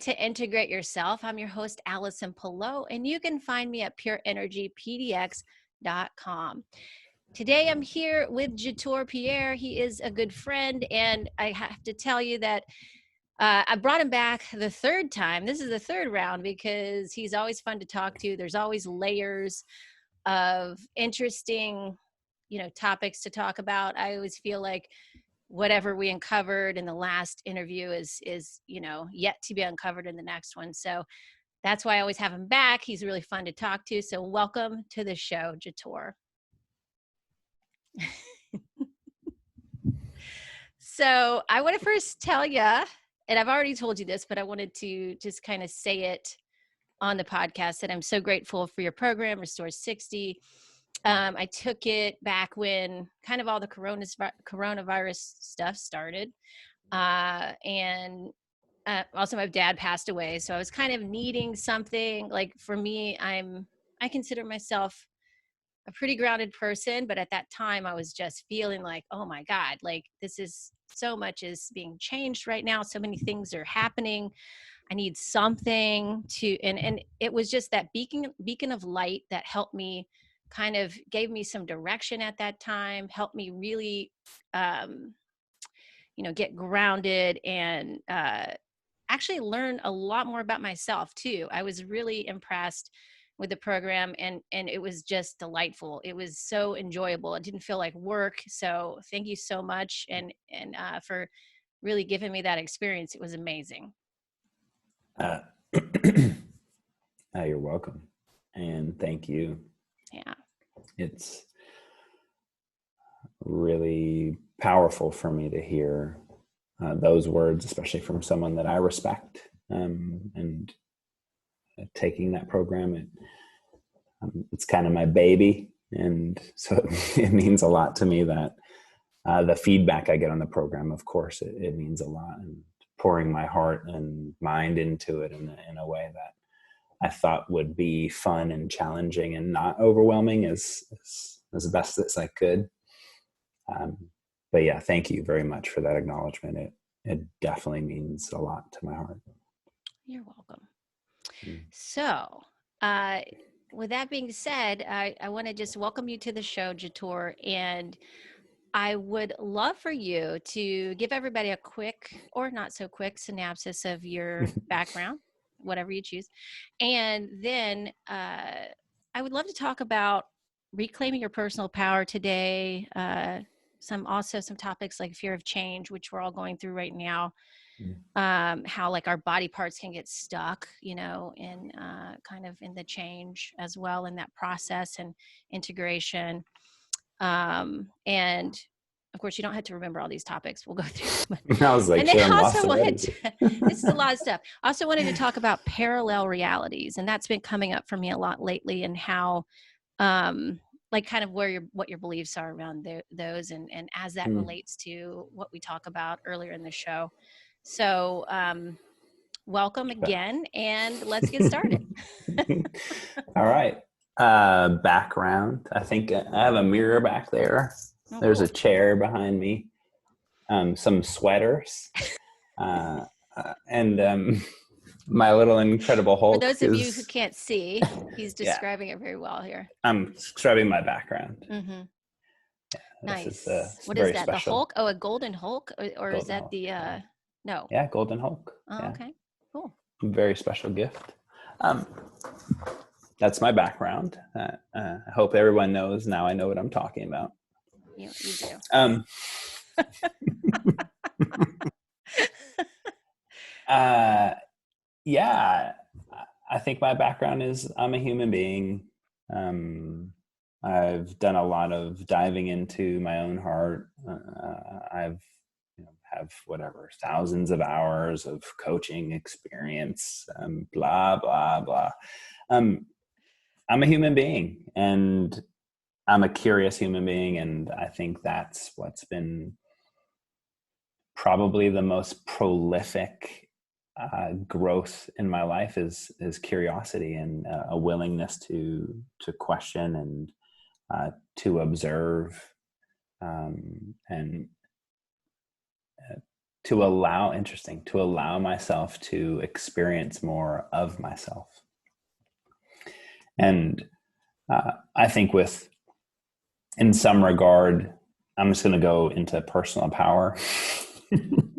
to integrate yourself. I'm your host, Allison Pelot, and you can find me at pureenergypdx.com. Today, I'm here with Jator Pierre. He is a good friend, and I have to tell you that I brought him back the third time. This is the third round because he's always fun to talk to. There's always layers of interesting, topics to talk about. I always feel like whatever we uncovered in the last interview is yet to be uncovered in the next one. So that's why I always have him back. He's really fun to talk to. So welcome to the show, Jator. So I want to first tell you, and I've already told you this, but I wanted to just kind of say it on the podcast, that I'm so grateful for your program, Restore 60. I took it back when kind of all the coronavirus stuff started. And also my dad passed away. So I was kind of needing something. Like for me, I consider myself a pretty grounded person, but at that time I was just feeling like, oh my God, like this is so much is being changed right now. So many things are happening. I need something to, and it was just that beacon of light that helped me, kind of gave me some direction at that time, helped me really, get grounded and actually learn a lot more about myself too. I was really impressed with the program, and it was just delightful. It was so enjoyable. It didn't feel like work. So thank you so much, and for really giving me that experience. It was amazing. You're welcome, and thank you. Yeah, it's really powerful for me to hear those words, especially from someone that I respect, and taking that program. It's kind of my baby, and so it means a lot to me that the feedback I get on the program, of course, it means a lot, and pouring my heart and mind into it in a way that I thought would be fun and challenging and not overwhelming as best as I could. But yeah, thank you very much for that acknowledgement. It definitely means a lot to my heart. You're welcome. So, with that being said, I want to just welcome you to the show, Jator, and I would love for you to give everybody a quick or not so quick synopsis of your background, whatever you choose. And then I would love to talk about reclaiming your personal power today. Some topics like fear of change, which we're all going through right now. How like our body parts can get stuck, in kind of in the change as well in that process and integration. And of course, you don't have to remember all these topics. We'll go through them. I was like, and then I also this is a lot of stuff. I also wanted to talk about parallel realities, and that's been coming up for me a lot lately, and how, like kind of what your beliefs are around those, and as that relates to what we talk about earlier in the show. So, welcome again, and let's get started. All right. Background. I think I have a mirror back there. Oh, there's cool. A chair behind me, some sweaters, and my little Incredible Hulk. For those of you who can't see, he's describing it very well here. I'm describing my background. Mm-hmm. Yeah, nice. What is that? Special. The Hulk? Oh, a golden Hulk? Or golden is that Hulk, the, no? Yeah, golden Hulk. Oh, yeah. Okay, cool. Very special gift. That's my background. I hope everyone knows now. I know what I'm talking about. You do. Yeah, I think my background is I'm a human being. I've done a lot of diving into my own heart. I've have thousands of hours of coaching experience, blah, blah, blah. I'm a human being, and I'm a curious human being. And I think that's what's been probably the most prolific growth in my life is curiosity and a willingness to question and to observe, and to allow myself to experience more of myself. And I think in some regard, I'm just going to go into personal power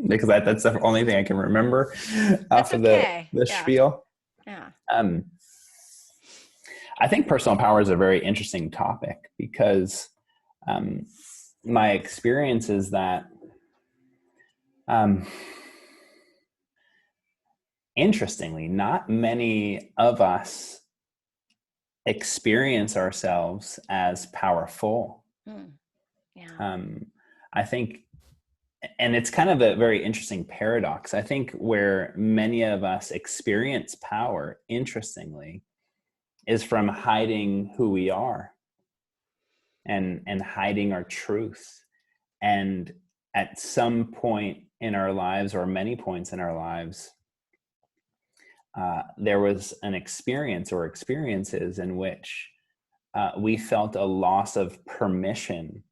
because that's the only thing I can remember off of the spiel. Yeah. I think personal power is a very interesting topic because my experience is that interestingly, not many of us experience ourselves as powerful. Yeah. I think, and it's kind of a very interesting paradox. I think where many of us experience power, interestingly, is from hiding who we are and hiding our truth. And at some point in our lives, or many points in our lives, there was an experience or experiences in which we felt a loss of permission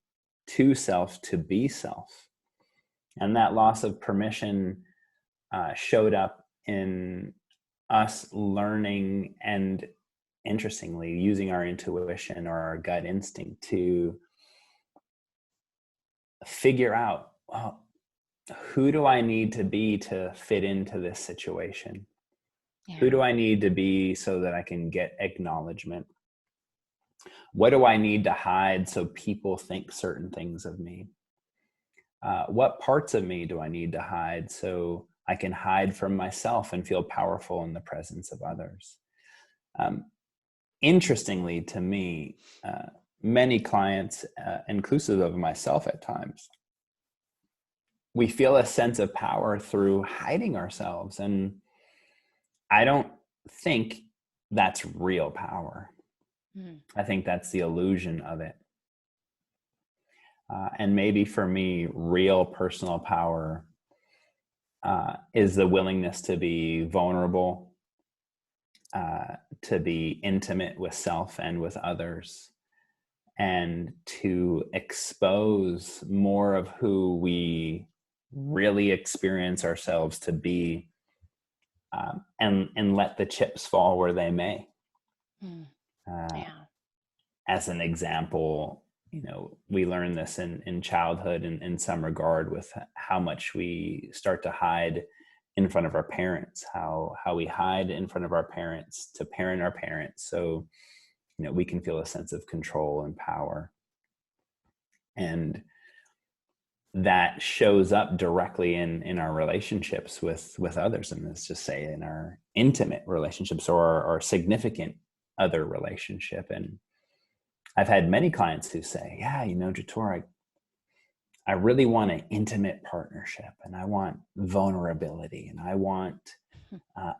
to self to be self. And that loss of permission showed up in us learning and, interestingly, using our intuition or our gut instinct to figure out, well, who do I need to be to fit into this situation? Yeah. Who do I need to be so that I can get acknowledgement? What do I need to hide so people think certain things of me? What parts of me do I need to hide so I can hide from myself and feel powerful in the presence of others? Interestingly to me, many clients, inclusive of myself at times, we feel a sense of power through hiding ourselves. And I don't think that's real power. I think that's the illusion of it. And maybe for me, real personal power is the willingness to be vulnerable, to be intimate with self and with others, and to expose more of who we really experience ourselves to be, and let the chips fall where they may. As an example, we learn this in childhood in some regard with how much we start to hide in front of our parents, how we hide in front of our parents to parent our parents. So, we can feel a sense of control and power. And that shows up directly in our relationships with others. And let's just say in our intimate relationships or our significant other relationship. And I've had many clients who say, yeah, Jator, I really want an intimate partnership, and I want vulnerability, and I want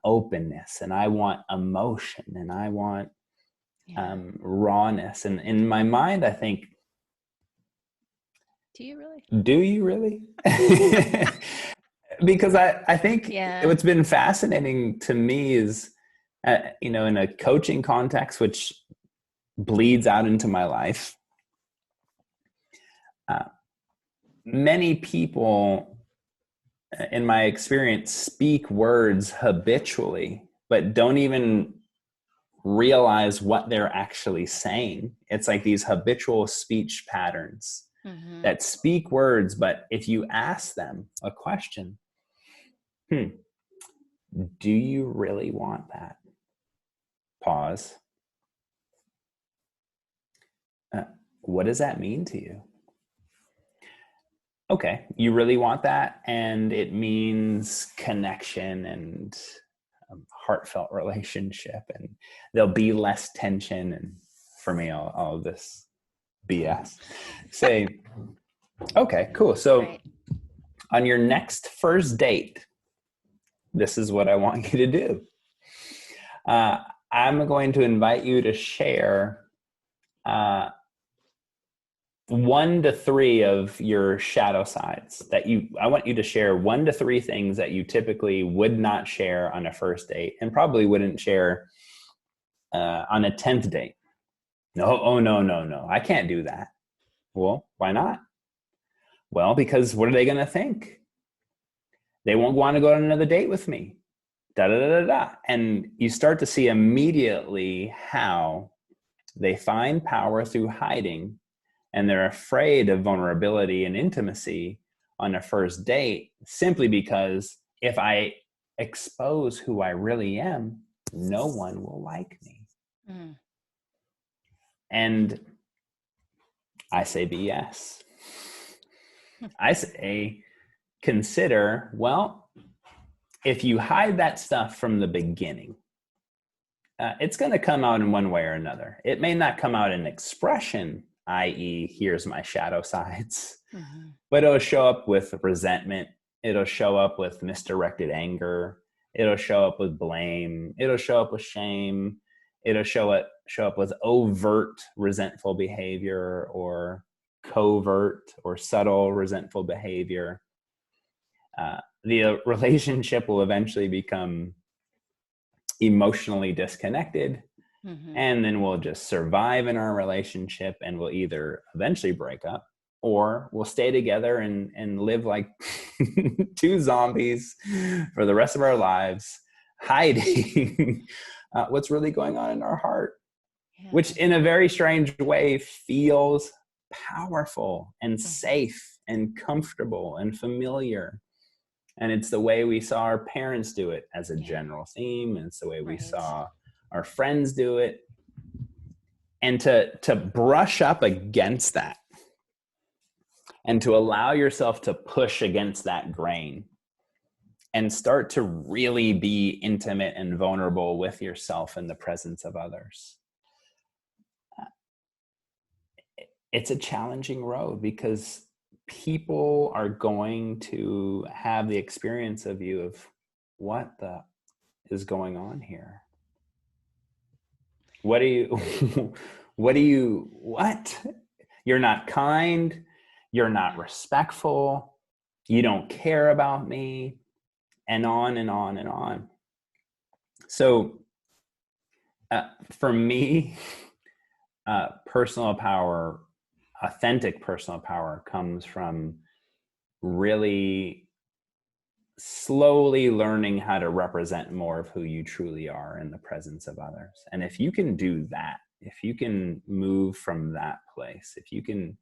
openness, and I want emotion, and I want rawness. And in my mind, I think, do you really? Do you really? Because I think what's been fascinating to me is, in a coaching context, which bleeds out into my life, many people, in my experience, speak words habitually, but don't even realize what they're actually saying. It's like these habitual speech patterns that speak words, but if you ask them a question, do you really want that? Pause. What does that mean to you? Okay, you really want that, and it means connection and heartfelt relationship, and there'll be less tension. And for me, all of this BS. Say, okay, cool. So on your next first date, this is what I want you to do. I'm going to invite you to share 1 to 3 of your shadow sides I want you to share 1 to 3 things that you typically would not share on a first date and probably wouldn't share on a 10th date. No, I can't do that. Well, why not? Well, because what are they going to think? They won't want to go on another date with me. Da, da, da, da, da. And you start to see immediately how they find power through hiding, and they're afraid of vulnerability and intimacy on a first date simply because if I expose who I really am, no one will like me. Mm. And I say BS. I say, consider, well, if you hide that stuff from the beginning, it's going to come out in one way or another. It may not come out in expression, i.e., here's my shadow sides, but it'll show up with resentment. It'll show up with misdirected anger. It'll show up with blame. It'll show up with shame. It'll show up with overt resentful behavior or covert or subtle resentful behavior. The relationship will eventually become emotionally disconnected, and then we'll just survive in our relationship, and we'll either eventually break up or we'll stay together and live like two zombies for the rest of our lives, hiding what's really going on in our heart, which in a very strange way feels powerful and safe and comfortable and familiar. And it's the way we saw our parents do it as a general theme. And it's the way we saw our friends do it. And to brush up against that and to allow yourself to push against that grain and start to really be intimate and vulnerable with yourself in the presence of others. It's a challenging road because people are going to have the experience of you of what the is going on here. What? You're not kind. You're not respectful. You don't care about me, and on and on and on. So for me, personal power, authentic personal power comes from really slowly learning how to represent more of who you truly are in the presence of others. And if you can do that, if you can move from that place, if you can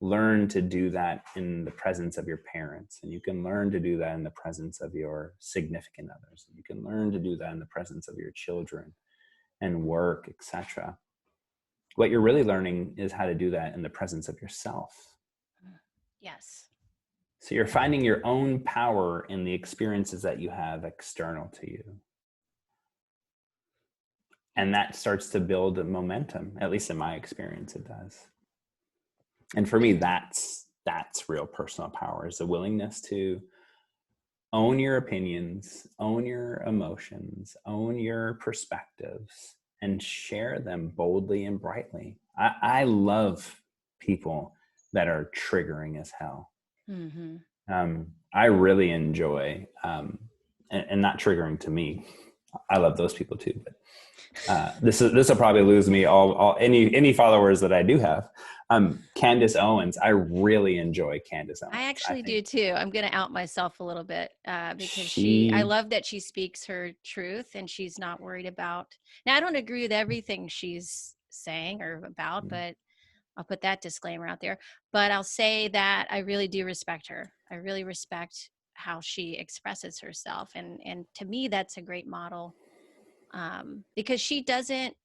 learn to do that in the presence of your parents, and you can learn to do that in the presence of your significant others, and you can learn to do that in the presence of your children and work, etc. What you're really learning is how to do that in the presence of yourself. Yes. So you're finding your own power in the experiences that you have external to you. And that starts to build a momentum, at least in my experience, it does. And for me, that's real personal power, is the willingness to own your opinions, own your emotions, own your perspectives, and share them boldly and brightly. I love people that are triggering as hell. I really enjoy, and not triggering to me. I love those people too, but this will probably lose me any followers that I do have. Candace Owens, I really enjoy Candace Owens. I actually do too. I'm going to out myself a little bit because I love that she speaks her truth and she's not worried about. Now, I don't agree with everything she's saying or about, but I'll put that disclaimer out there. But I'll say that I really do respect her. I really respect how she expresses herself, and to me, that's a great model because she doesn't.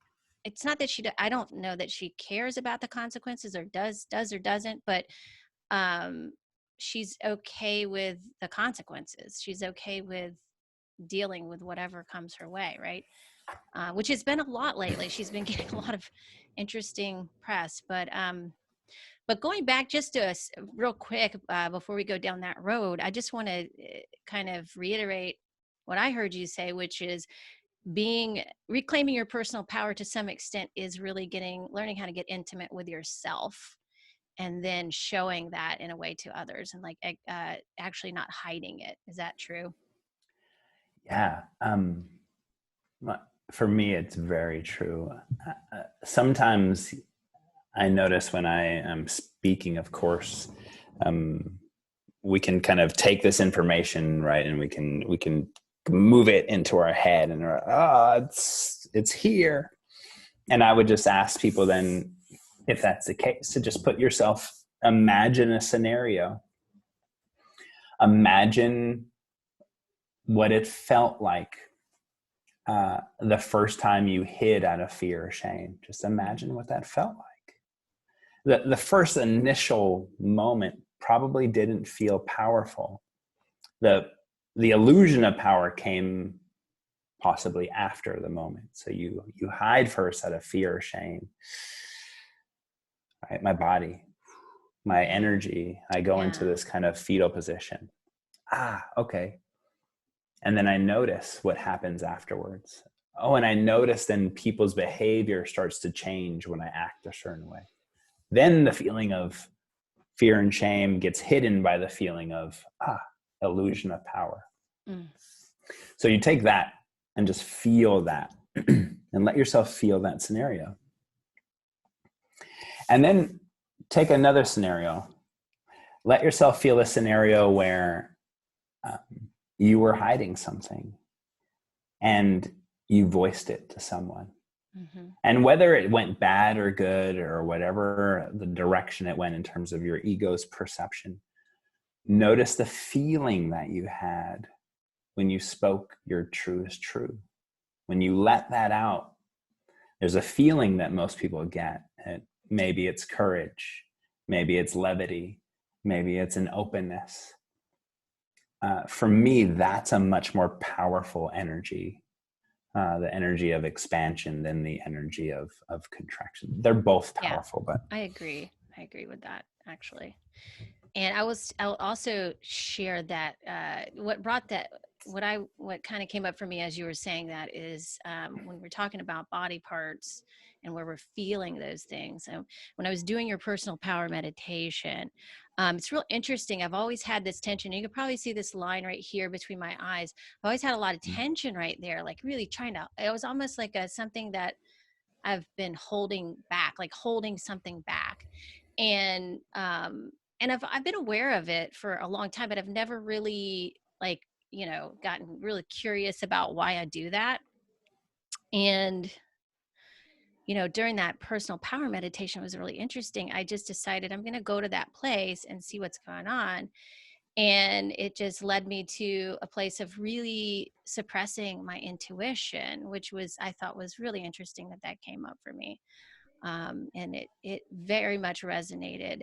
It's not that I don't know that she cares about the consequences or does or doesn't, but she's okay with the consequences. She's okay with dealing with whatever comes her way, right? Which has been a lot lately. She's been getting a lot of interesting press, but going back just to real quick before we go down that road, I just want to kind of reiterate what I heard you say, which is reclaiming your personal power to some extent is really learning how to get intimate with yourself and then showing that in a way to others and like actually not hiding it. Is that true? Yeah. For me, it's very true. Sometimes I notice when I am speaking, of course, we can kind of take this information, right, and we can move it into our head, and it's here. And I would just ask people then, if that's the case, to just put yourself, imagine a scenario. Imagine what it felt like the first time you hid out of fear or shame. Just imagine what that felt like. The first initial moment probably didn't feel powerful. The illusion of power came possibly after the moment. So you hide first out of fear or shame. Right? My body, my energy, I go into this kind of fetal position. Okay. And then I notice what happens afterwards. Oh, and I notice then people's behavior starts to change when I act a certain way. Then the feeling of fear and shame gets hidden by the feeling of illusion of power. So you take that and just feel that and let yourself feel that scenario. And then take another scenario. Let yourself feel a scenario where you were hiding something and you voiced it to someone. And whether it went bad or good or whatever the direction it went in terms of your ego's perception, notice the feeling that you had when you spoke your truest truth. When you let that out, there's a feeling that most people get. Maybe it's courage, maybe it's levity, maybe it's an openness. For me, that's a much more powerful energy, the energy of expansion than the energy of contraction. They're both powerful, but I agree with that, actually. And I'll also share that what kind of came up for me as you were saying that is when we're talking about body parts and where we're feeling those things. So when I was doing your personal power meditation, it's real interesting. I've always had this tension. You can probably see this line right here between my eyes. I've always had a lot of tension right there, like really trying to, it was almost like something that I've been holding back, like holding something back. And I've been aware of it for a long time, but I've never really gotten really curious about why I do that. And during that personal power meditation, was really interesting. I just decided I'm going to go to that place and see what's going on. And it just led me to a place of really suppressing my intuition, which I thought was really interesting that came up for me. And it very much resonated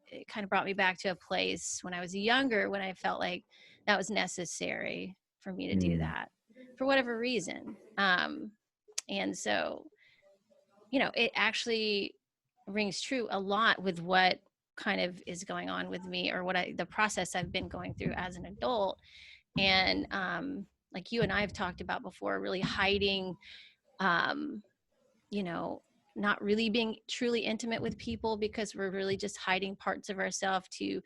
it kind of brought me back to a place when I was younger, when I felt like that was necessary for me to do that for whatever reason. And so, it actually rings true a lot with what kind of is going on with me, or the process I've been going through as an adult. And like you and I have talked about before, really hiding, not really being truly intimate with people because we're really just hiding parts of ourselves in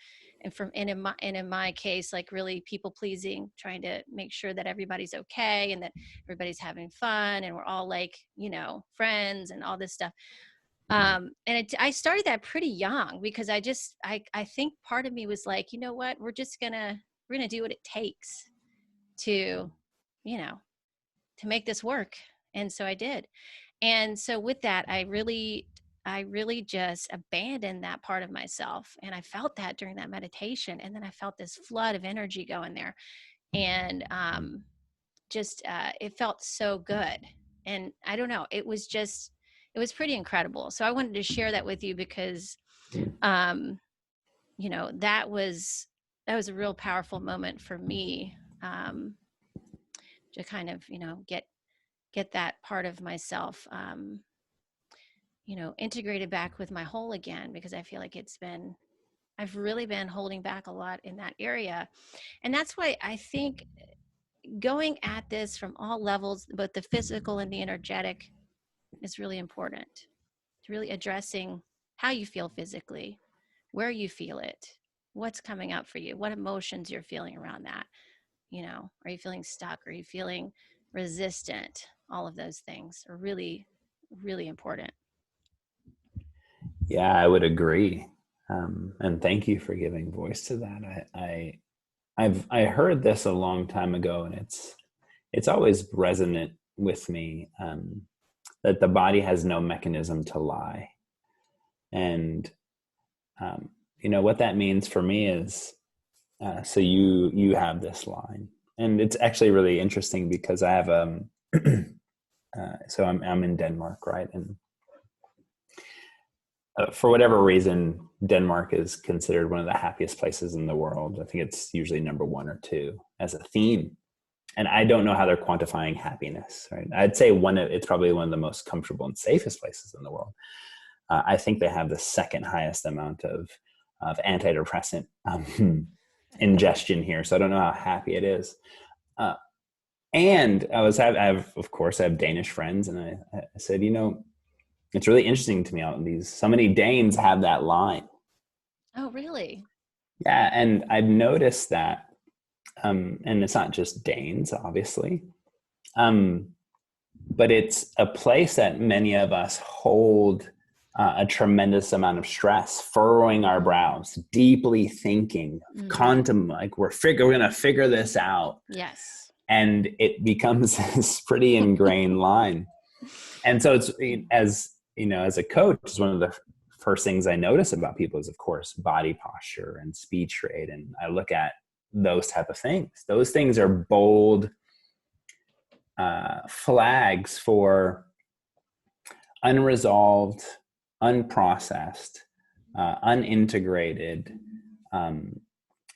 my case, like really people pleasing, trying to make sure that everybody's okay and that everybody's having fun and we're all like, friends and all this stuff. I started that pretty young because I think part of me was like, you know what, we're going to do what it takes to, to make this work. And so I did. And so with that, I really just abandoned that part of myself. And I felt that during that meditation. And then I felt this flood of energy going there. And it felt so good. And I don't know, it was pretty incredible. So I wanted to share that with you because, that was a real powerful moment for me, to kind of, get that part of myself, integrated back with my whole again, because I feel like I've really been holding back a lot in that area. And that's why I think going at this from all levels, both the physical and the energetic, is really important. It's really addressing how you feel physically, where you feel it, what's coming up for you, what emotions you're feeling around that. Are you feeling stuck? Are you feeling resistant? All of those things are really, really important. Yeah, I would agree. And thank you for giving voice to that. I heard this a long time ago, and it's always resonant with me, that the body has no mechanism to lie. And what that means for me is, so you have this line, and it's actually really interesting because I have so I'm in Denmark, right? And for whatever reason, Denmark is considered one of the happiest places in the world. I think it's usually number 1 or 2 as a theme. And I don't know how they're quantifying happiness, right? I'd say it's probably one of the most comfortable and safest places in the world. I think they have the second highest amount of antidepressant ingestion here. So I don't know how happy it is. And I have Danish friends, and I said, it's really interesting to me. So many Danes have that line. Oh, really? Yeah, and I've noticed that, and it's not just Danes, obviously, but it's a place that many of us hold a tremendous amount of stress, furrowing our brows, deeply thinking, like we're going to figure this out. Yes. And it becomes this pretty ingrained line. And so it's, as a coach, it's one of the first things I notice about people is, of course, body posture and speech rate. And I look at those type of things. Those things are bold flags for unresolved, unprocessed, unintegrated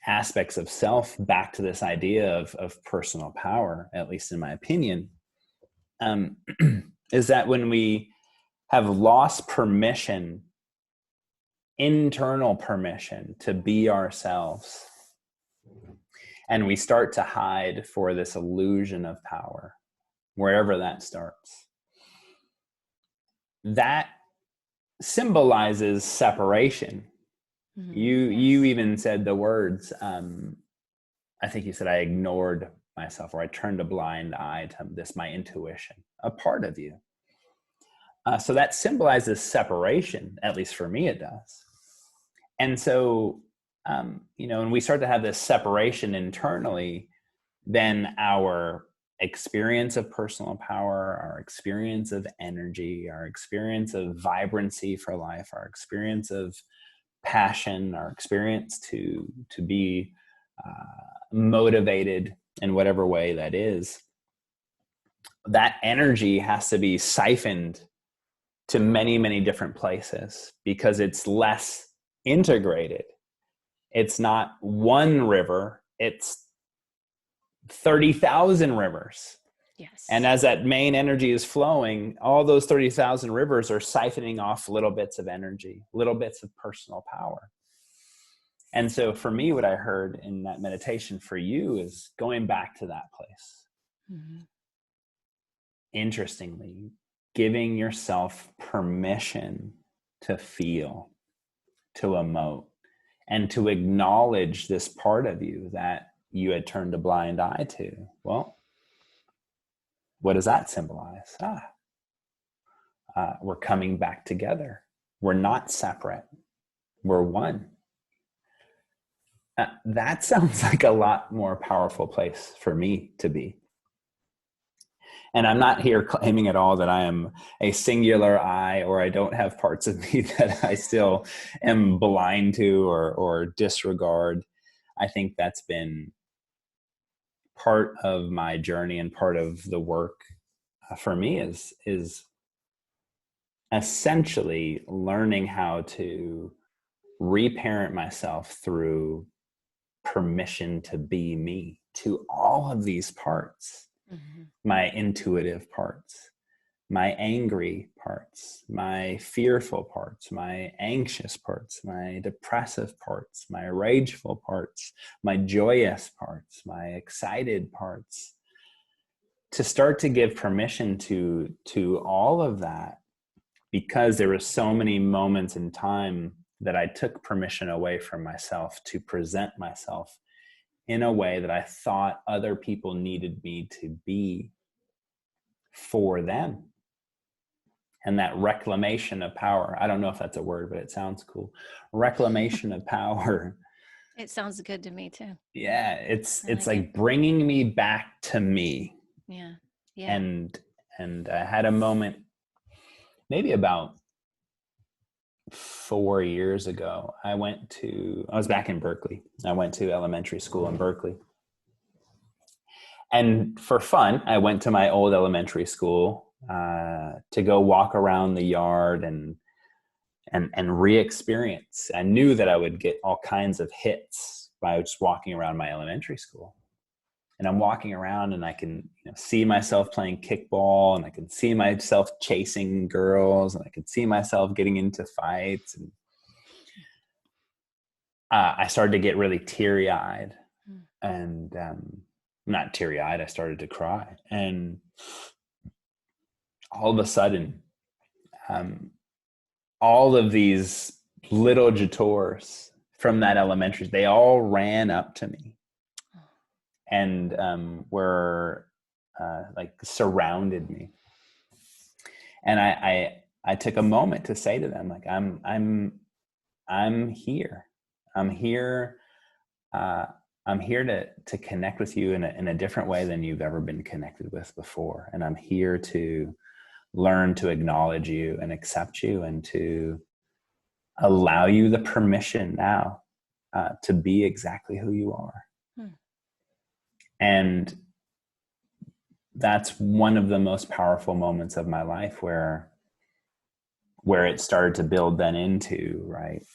aspects of self, back to this idea of personal power, at least in my opinion, is that when we have lost permission, internal permission to be ourselves, and we start to hide for this illusion of power, wherever that starts, that symbolizes separation. You even said the words, I think you said, I ignored myself, or I turned a blind eye to my intuition, a part of you. So that symbolizes separation, at least for me it does. And so, when we start to have this separation internally, then our experience of personal power, our experience of energy, our experience of vibrancy for life, our experience of passion, our experience to be motivated in whatever way that is, that energy has to be siphoned to many, many different places because it's less integrated. It's not one river, it's 30,000 rivers. Yes. And as that main energy is flowing, all those 30,000 rivers are siphoning off little bits of energy, little bits of personal power. And so for me, what I heard in that meditation for you is going back to that place. Interestingly, giving yourself permission to feel, to emote, and to acknowledge this part of you that you had turned a blind eye to. Well, what does that symbolize? We're coming back together. We're not separate. We're one. That sounds like a lot more powerful place for me to be. And I'm not here claiming at all that I am a singular I, or I don't have parts of me that I still am blind to or disregard. I think that's been part of my journey, and part of the work for me is essentially learning how to reparent myself through permission to be me, to all of these parts. My intuitive parts, my angry parts, my fearful parts, my anxious parts, my depressive parts, my rageful parts, my joyous parts, my excited parts, to start to give permission to all of that, because there were so many moments in time that I took permission away from myself to present myself in a way that I thought other people needed me to be for them. and that reclamation of power. I don't know if that's a word, but it sounds cool. Reclamation of power. It sounds good to me too. Yeah, it's like like bringing me back to me. Yeah. And I had a moment maybe about 4 years ago. I was back in Berkeley. I went to elementary school in Berkeley. And for fun, I went to my old elementary school to go walk around the yard and re-experience. I knew that I would get all kinds of hits by just walking around my elementary school. And I'm walking around and I can see myself playing kickball, and I can see myself chasing girls, and I can see myself getting into fights. And I started to get really teary-eyed, and not teary-eyed, I started to cry. And all of a sudden, all of these little Jators from that elementary, they all ran up to me and were like surrounded me. And I took a moment to say to them, like, I'm here. I'm here. I'm here to connect with you in a different way than you've ever been connected with before. And I'm here to learn to acknowledge you and accept you, and to allow you the permission now to be exactly who you are. And that's one of the most powerful moments of my life, where it started to build then into, right,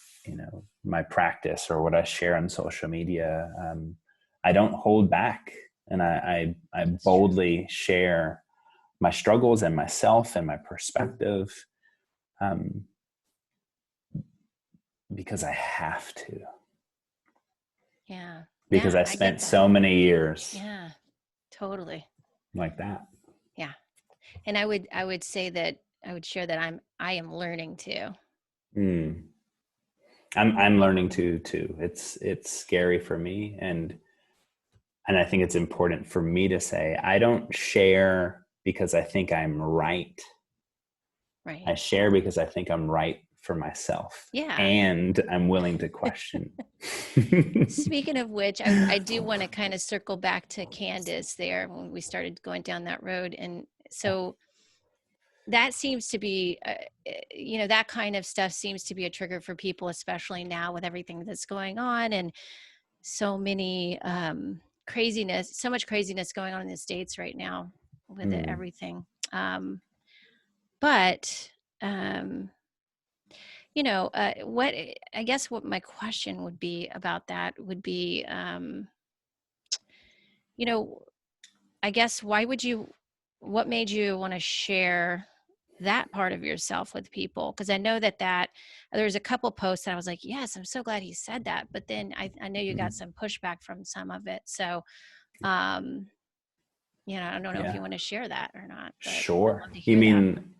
my practice or what I share on social media. I don't hold back, and I boldly share my struggles and myself and my perspective, because I have to. Yeah. Because I spent so many years. Yeah, totally. Like that. Yeah. And I would say that I would share that I am learning to. I'm learning to too. It's scary for me, and I think it's important for me to say, I don't share because I think I'm right. Right. I share because I think I'm right for myself. Yeah. And I'm willing to question. Speaking of which, I do want to kind of circle back to Candace there when we started going down that road. And so that seems to be, that kind of stuff seems to be a trigger for people, especially now with everything that's going on and so many so much craziness going on in the States right now with everything. But what I guess what my question would be about that would be, I guess what made you want to share that part of yourself with people? Because I know that there's a couple posts that I was like, yes, I'm so glad he said that. But then I know you got some pushback from some of it. So, I don't know if you want to share that or not. But sure. You mean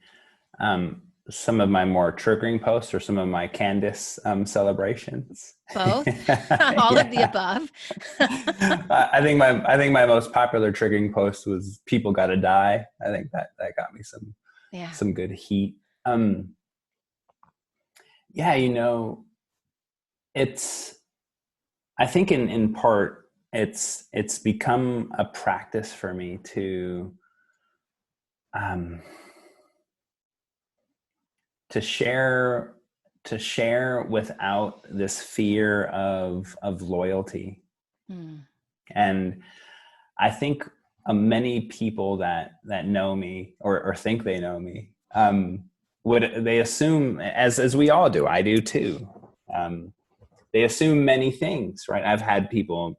some of my more triggering posts or some of my Candace celebrations? Both. All of the above. I think my most popular triggering post was "People Gotta Die." I think that got me some good heat. It's, I think in part it's become a practice for me to share without this fear of loyalty. And I think many people that know me or think they know me they assume, as we all do, I do too, they assume many things, right? I've had people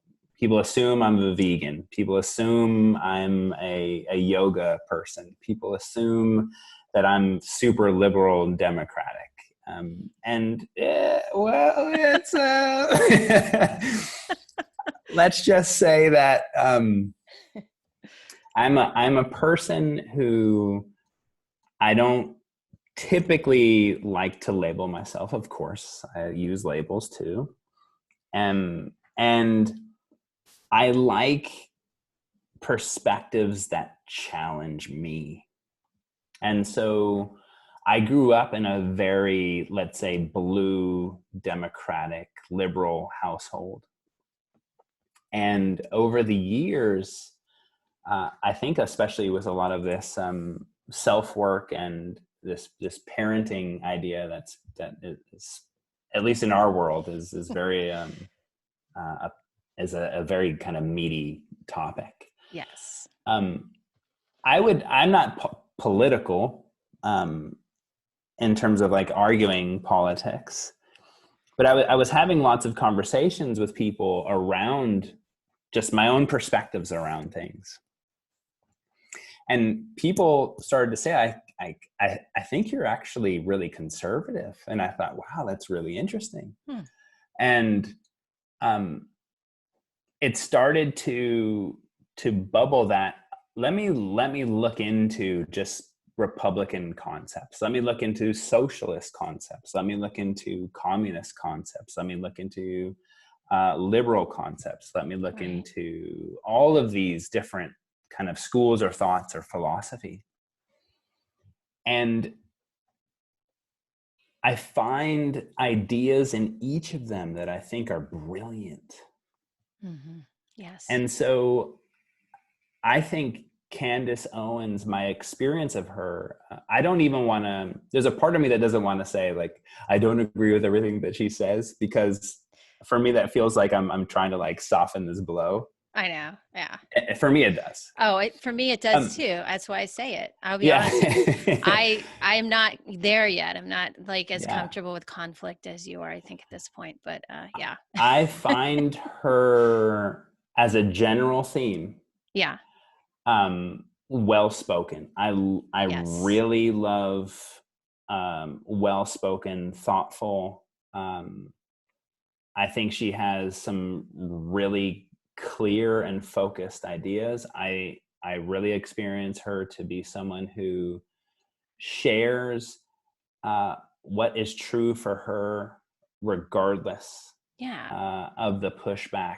assume I'm a vegan. People assume I'm a yoga person. People assume that I'm super liberal and democratic. It's let's just say that I'm a person who I don't typically like to label myself. Of course, I use labels too. And I like perspectives that challenge me. And so I grew up in a very, let's say, blue, democratic, liberal household. And over the years, I think especially with a lot of this self-work and this parenting idea that is, at least in our world, is very is a very kind of meaty topic. Yes. I'm not political in terms of like arguing politics, but I was having lots of conversations with people around just my own perspectives around things. And people started to say, I think you're actually really conservative. And I thought, wow, that's really interesting. And it started to bubble that let me look into just Republican concepts. Let me look into socialist concepts. Let me look into communist concepts. Let me look into liberal concepts. Let me look into all of these different kind of schools or thoughts or philosophy. And I find ideas in each of them that I think are brilliant. Mm-hmm. Yes. And so I think Candace Owens, my experience of her, I don't even want to, there's a part of me that doesn't want to say like, I don't agree with everything that she says, because for me, that feels like I'm trying to like soften this blow. I know. Yeah. For me, it does. Oh, for me, it does too. That's why I say it. I'll be honest with you. I'm not there yet. I'm not like as comfortable with conflict as you are, I think, at this point. But yeah. I find her as a general theme. Yeah. Well-spoken. I really love well-spoken, thoughtful. I think she has some really clear and focused ideas. I really experience her to be someone who shares what is true for her regardless of the pushback.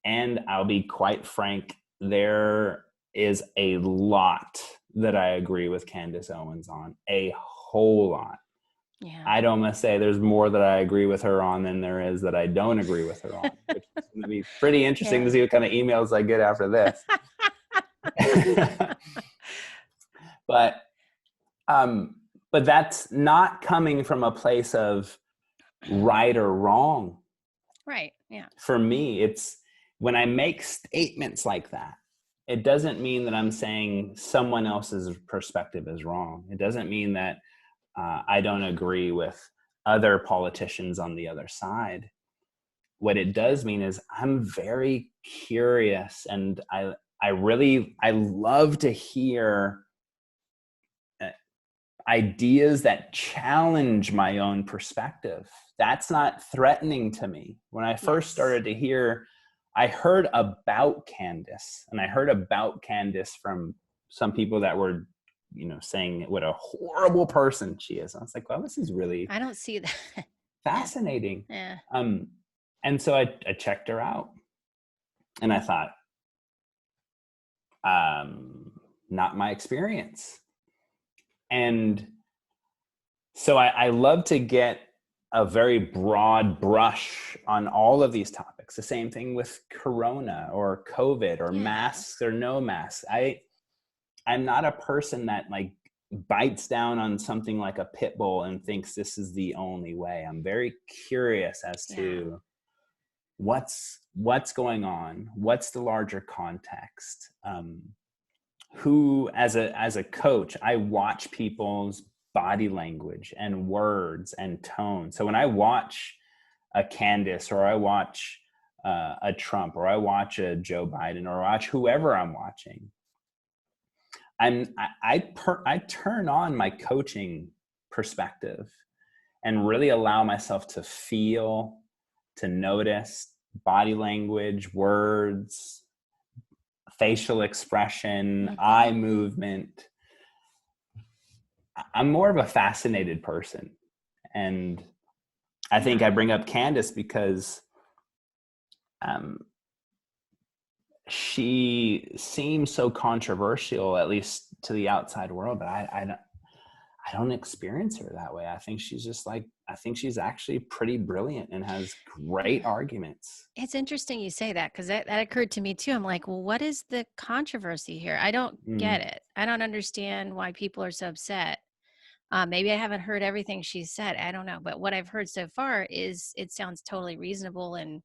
And I'll be quite frank, there is a lot that I agree with Candace Owens on, a whole lot. Yeah. I'd almost say there's more that I agree with her on than there is that I don't agree with her on, which is going to be pretty interesting to see what kind of emails I get after this. But that's not coming from a place of right or wrong. Right. Yeah. For me, it's when I make statements like that, it doesn't mean that I'm saying someone else's perspective is wrong. It doesn't mean that I don't agree with other politicians on the other side. What it does mean is I'm very curious, and I love to hear ideas that challenge my own perspective. That's not threatening to me. When I first started to hear, I heard about Candace, and I heard about Candace from some people that were, saying what a horrible person she is. I was like, well, this is really, I don't see that. Fascinating. Yeah. And so I checked her out, and I thought, not my experience. And so I love to get a very broad brush on all of these topics. The same thing with Corona or COVID or masks or no masks. I'm not a person that like bites down on something like a pit bull and thinks this is the only way. I'm very curious as to what's going on, what's the larger context. Who, as a coach, I watch people's body language and words and tone. So when I watch a Candace, or I watch a Trump, or I watch a Joe Biden, or watch whoever I'm watching, I turn on my coaching perspective and really allow myself to feel, to notice body language, words, facial expression, eye movement. I'm more of a fascinated person. And I think I bring up Candace because she seems so controversial, at least to the outside world, but I don't experience her that way. I think she's just like, I think she's actually pretty brilliant and has great arguments. It's interesting you say that, because that occurred to me too. I'm like, well, what is the controversy here? I don't get it. I don't understand why people are so upset. Maybe I haven't heard everything she said. I don't know. But what I've heard so far is it sounds totally reasonable, and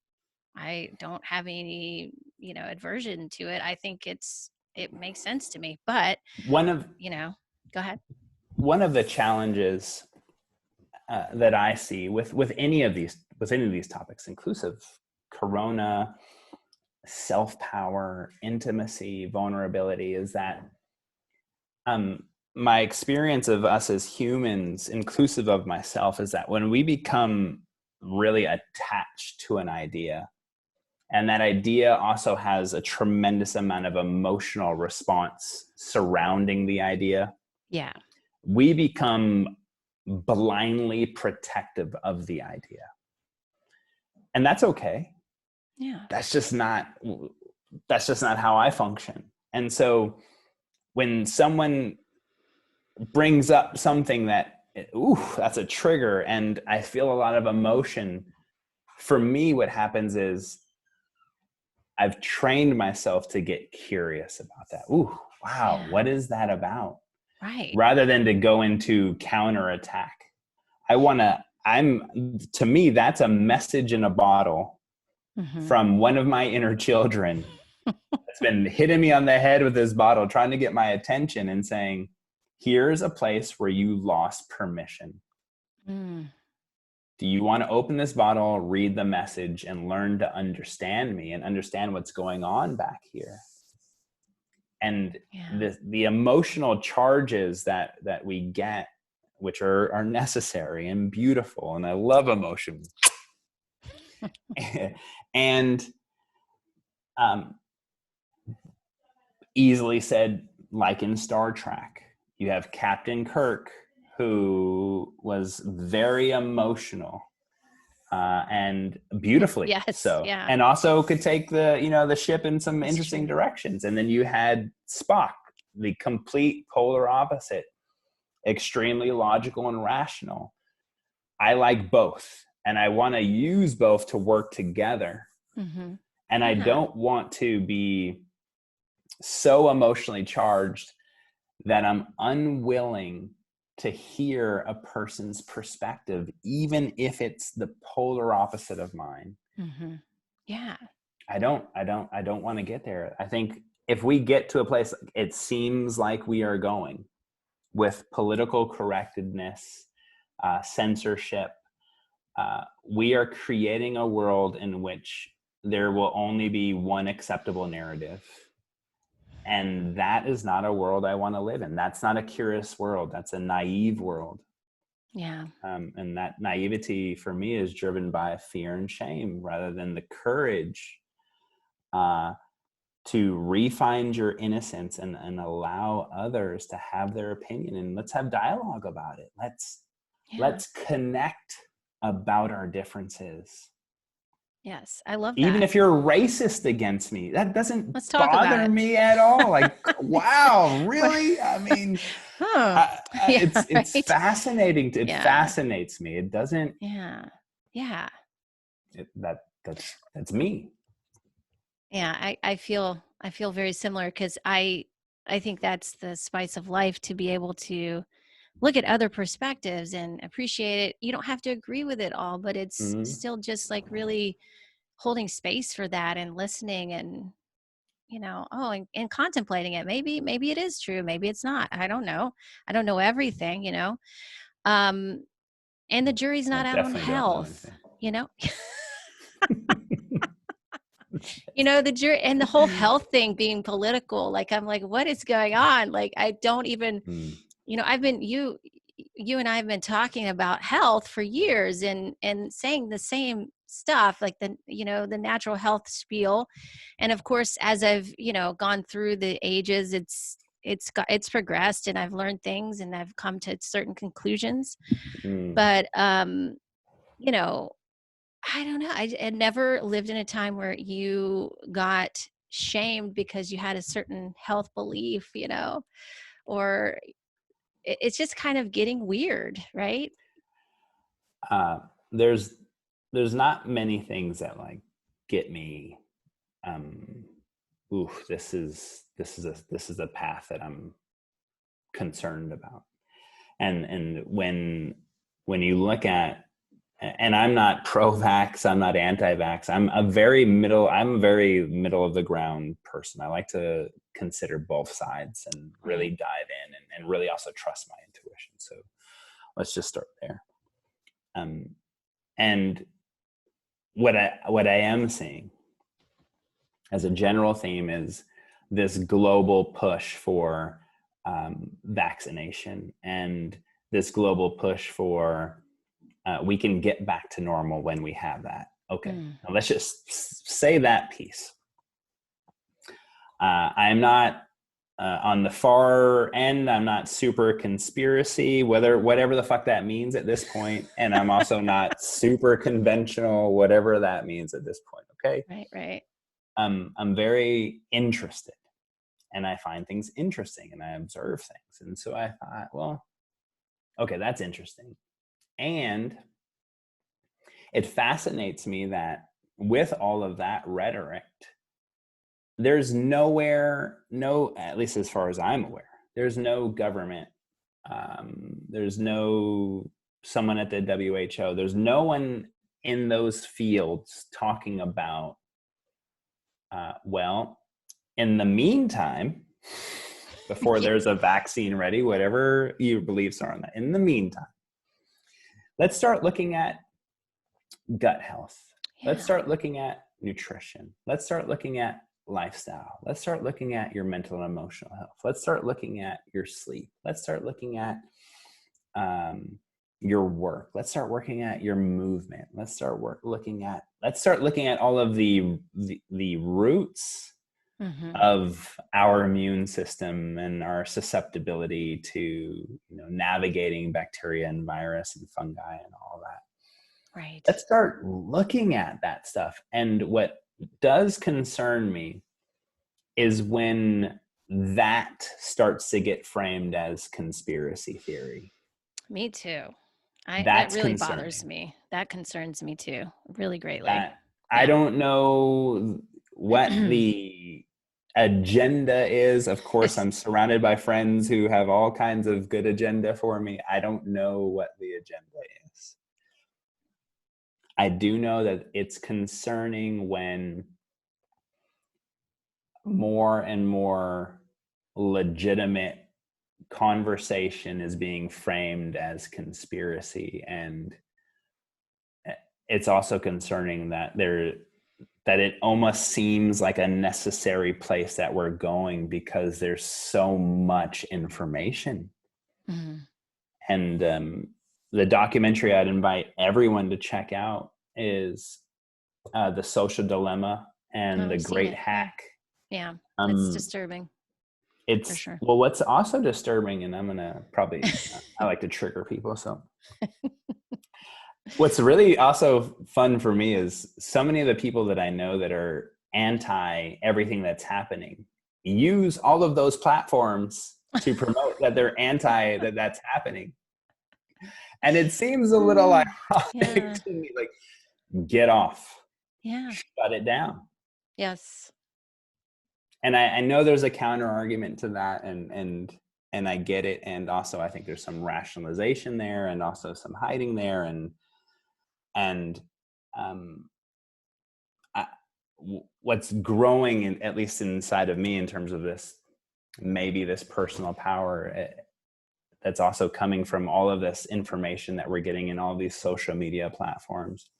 I don't have any, aversion to it. I think it makes sense to me. But, One of go ahead. One of the challenges that I see with any of these topics, inclusive corona, self-power, intimacy, vulnerability, is that my experience of us as humans, inclusive of myself, is that when we become really attached to an idea, and that idea also has a tremendous amount of emotional response surrounding the idea, yeah, we become blindly protective of the idea. And that's okay. Yeah. That's just not how I function. And so when someone brings up something that, that's a trigger, and I feel a lot of emotion, for me, what happens is I've trained myself to get curious about that. Wow, what is that about? Right. Rather than to go into counterattack. To me, that's a message in a bottle from one of my inner children that's been hitting me on the head with this bottle, trying to get my attention and saying, here's a place where you lost permission. Do you want to open this bottle, read the message, and learn to understand me and understand what's going on back here? And the emotional charges that we get, which are necessary and beautiful, and I love emotion. And easily said, like in Star Trek, you have Captain Kirk, who was very emotional, and beautifully so, and also could take the ship in some interesting directions. And then you had Spock, the complete polar opposite, extremely logical and rational. I like both, and I want to use both to work together. And I don't want to be so emotionally charged that I'm unwilling to hear a person's perspective, even if it's the polar opposite of mine. Yeah. I don't want to get there. I think if we get to a place, it seems like we are going, with political correctness, censorship, we are creating a world in which there will only be one acceptable narrative. And that is not a world I want to live in. That's not a curious world. That's a naive world. Yeah. And that naivety for me is driven by fear and shame, rather than the courage to re-find your innocence and allow others to have their opinion. And let's have dialogue about it. Let's connect about our differences. Yes, I love that. Even if you're racist against me, that doesn't bother me at all. Like, wow, really? I mean, it's fascinating. It fascinates me. It doesn't. Yeah. That's me. Yeah, I feel very similar, because I think that's the spice of life, to be able to look at other perspectives and appreciate it. You don't have to agree with it all, but it's still just like really holding space for that and listening, and and contemplating it. Maybe it is true, maybe it's not. I don't know everything. And the jury's not out on health. The jury and the whole health thing being political. Like, I'm like, what is going on? Like, I don't even I've been you and I have been talking about health for years, and saying the same stuff, like the natural health spiel. And of course, as I've gone through the ages, it's progressed, and I've learned things, and I've come to certain conclusions. But I don't know. I had never lived in a time where you got shamed because you had a certain health belief, or it's just kind of getting weird, right? There's not many things that like get me, this is a path that I'm concerned about. And when you look at, and I'm not pro-vax, I'm not anti-vax, I'm a very middle of the ground person. I like to consider both sides and really dive in and really also trust my intuition. So let's just start there. And what I am seeing as a general theme is this global push for vaccination, and this global push for we can get back to normal when we have that. Okay, now let's just say that piece. I am not on the far end. I'm not super conspiracy, whatever the fuck that means at this point. And I'm also not super conventional, whatever that means at this point. Okay. Right. I'm very interested, and I find things interesting, and I observe things. And so I thought, well, okay, that's interesting. And it fascinates me that with all of that rhetoric, there's at least as far as I'm aware, there's no government, there's no someone at the WHO, there's no one in those fields talking about, well, in the meantime, before there's a vaccine ready, whatever your beliefs are on that, in the meantime, let's start looking at gut health. Yeah. Let's start looking at nutrition. Let's start looking at lifestyle. Let's start looking at your mental and emotional health. Let's start looking at your sleep. Let's start looking at your work. Let's start working at your movement. Let's start looking at all of the roots of our immune system and our susceptibility to navigating bacteria and virus and fungi and all that. Right. Let's start looking at that stuff. And what does concern me is when that starts to get framed as conspiracy theory. Me too. That really bothers me. That concerns me too, really greatly. I don't know what the agenda is. Of course, I'm surrounded by friends who have all kinds of good agenda for me. I don't know what the agenda is. I do know that it's concerning when more and more legitimate conversation is being framed as conspiracy, and it's also concerning that it almost seems like a necessary place that we're going because there's so much information. And the documentary I'd invite everyone to check out is The Social Dilemma and The Great Hack. Yeah, it's disturbing. It's for sure. Well, what's also disturbing, and I'm gonna probably I like to trigger people, so what's really also fun for me is so many of the people that I know that are anti everything that's happening use all of those platforms to promote that they're anti that's happening. And it seems a little ironic to me, like, get off. Yeah. Shut it down. Yes. And I know there's a counter argument to that, and I get it. And also I think there's some rationalization there and also some hiding there. And what's growing, at least inside of me, in terms of this, maybe this personal power that's also coming from all of this information that we're getting in all these social media platforms.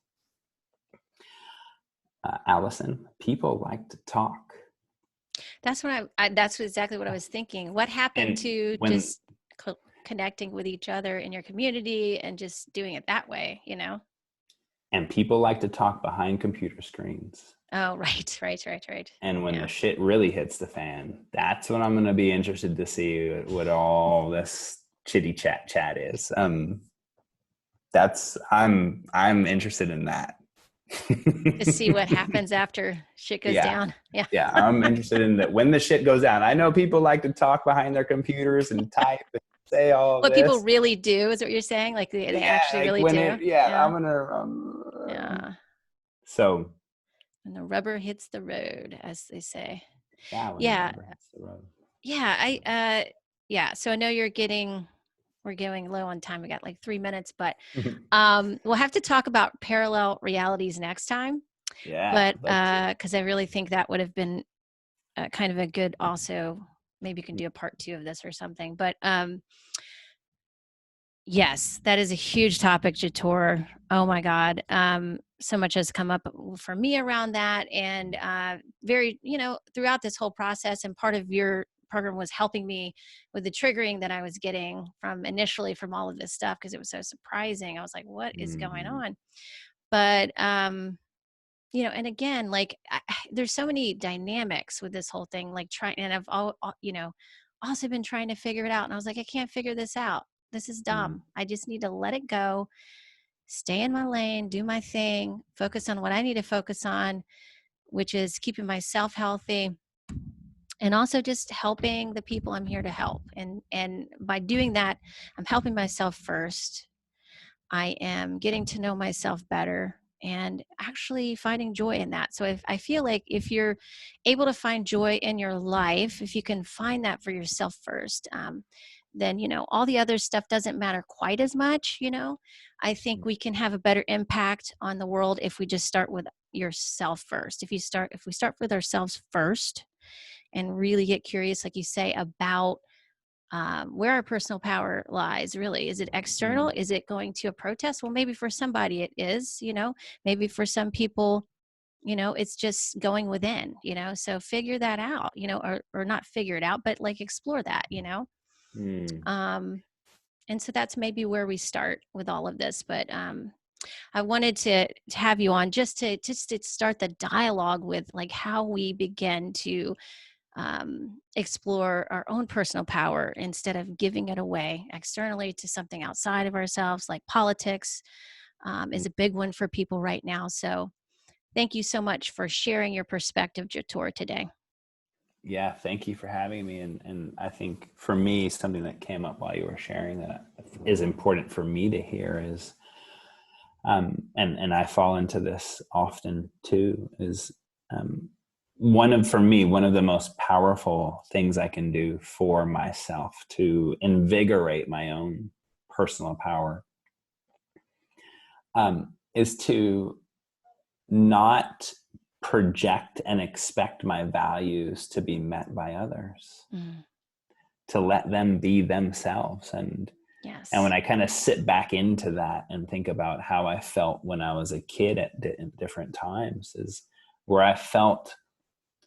Allison, people like to talk. That's what that's exactly what I was thinking. What happened to just connecting with each other in your community and just doing it that way, And people like to talk behind computer screens. Oh, right. And when the shit really hits the fan, that's when I'm going to be interested to see what all this chitty chat is. I'm interested in that. To see what happens after shit goes down. I'm interested in that when the shit goes down. I know people like to talk behind their computers and type. say all what people this. really do is what you're saying. Like they actually like really when do. I'm gonna Yeah. so And the rubber hits the road, as they say. yeah, when the Yeah. rubber hits the road. Yeah. So I know we're going low on time. We got like 3 minutes, but we'll have to talk about parallel realities next time. Yeah, But because I really think that would have been kind of a good, also maybe you can do a part 2 of this or something. But yes, that is a huge topic, Jator. Oh my God. So much has come up for me around that. And very, throughout this whole process, and part of your program was helping me with the triggering that I was getting initially from all of this stuff, because it was so surprising. I was like, what is going on? But, and again, like there's so many dynamics with this whole thing, like and I've also been trying to figure it out. And I was like, I can't figure this out. This is dumb. I just need to let it go, stay in my lane, do my thing, focus on what I need to focus on, which is keeping myself healthy and also just helping the people I'm here to help. And by doing that, I'm helping myself first. I am getting to know myself better and actually finding joy in that. So I feel like if you're able to find joy in your life, if you can find that for yourself first, then, all the other stuff doesn't matter quite as much. I think we can have a better impact on the world if we just start with yourself first. If we start with ourselves first and really get curious, like you say, about where our personal power lies. Really, is it external? Is it going to a protest? Well, maybe for somebody it is, maybe for some people, it's just going within, so figure that out, or not figure it out, but like explore that, and so that's maybe where we start with all of this. But I wanted to have you on just to start the dialogue with like how we begin to explore our own personal power instead of giving it away externally to something outside of ourselves. Like politics is a big one for people right now. So thank you so much for sharing your perspective, Jator, today. Yeah, thank you for having me. And I think for me, something that came up while you were sharing that is important for me to hear is, and I fall into this often too, is one of the most powerful things I can do for myself to invigorate my own personal power is to not project and expect my values to be met by others, to let them be themselves. And when I kind of sit back into that and think about how I felt when I was a kid at different times, is where I felt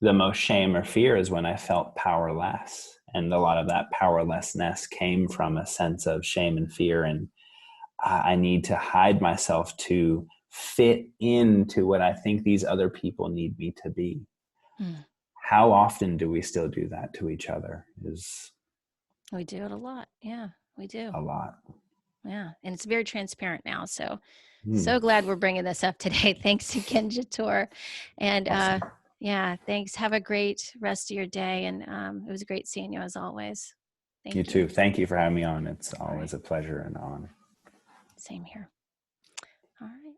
the most shame or fear is when I felt powerless. And a lot of that powerlessness came from a sense of shame and fear. And I need to hide myself to fit into what I think these other people need me to be. How often do we still do that to each other? We do it a lot. Yeah, we do. A lot. Yeah. And it's very transparent now. So glad we're bringing this up today. Thanks again, Jator. And awesome. Yeah, thanks. Have a great rest of your day. And it was great seeing you as always. Thank you. You too. Thank you for having me on. It's always a pleasure and honor. Same here. All right.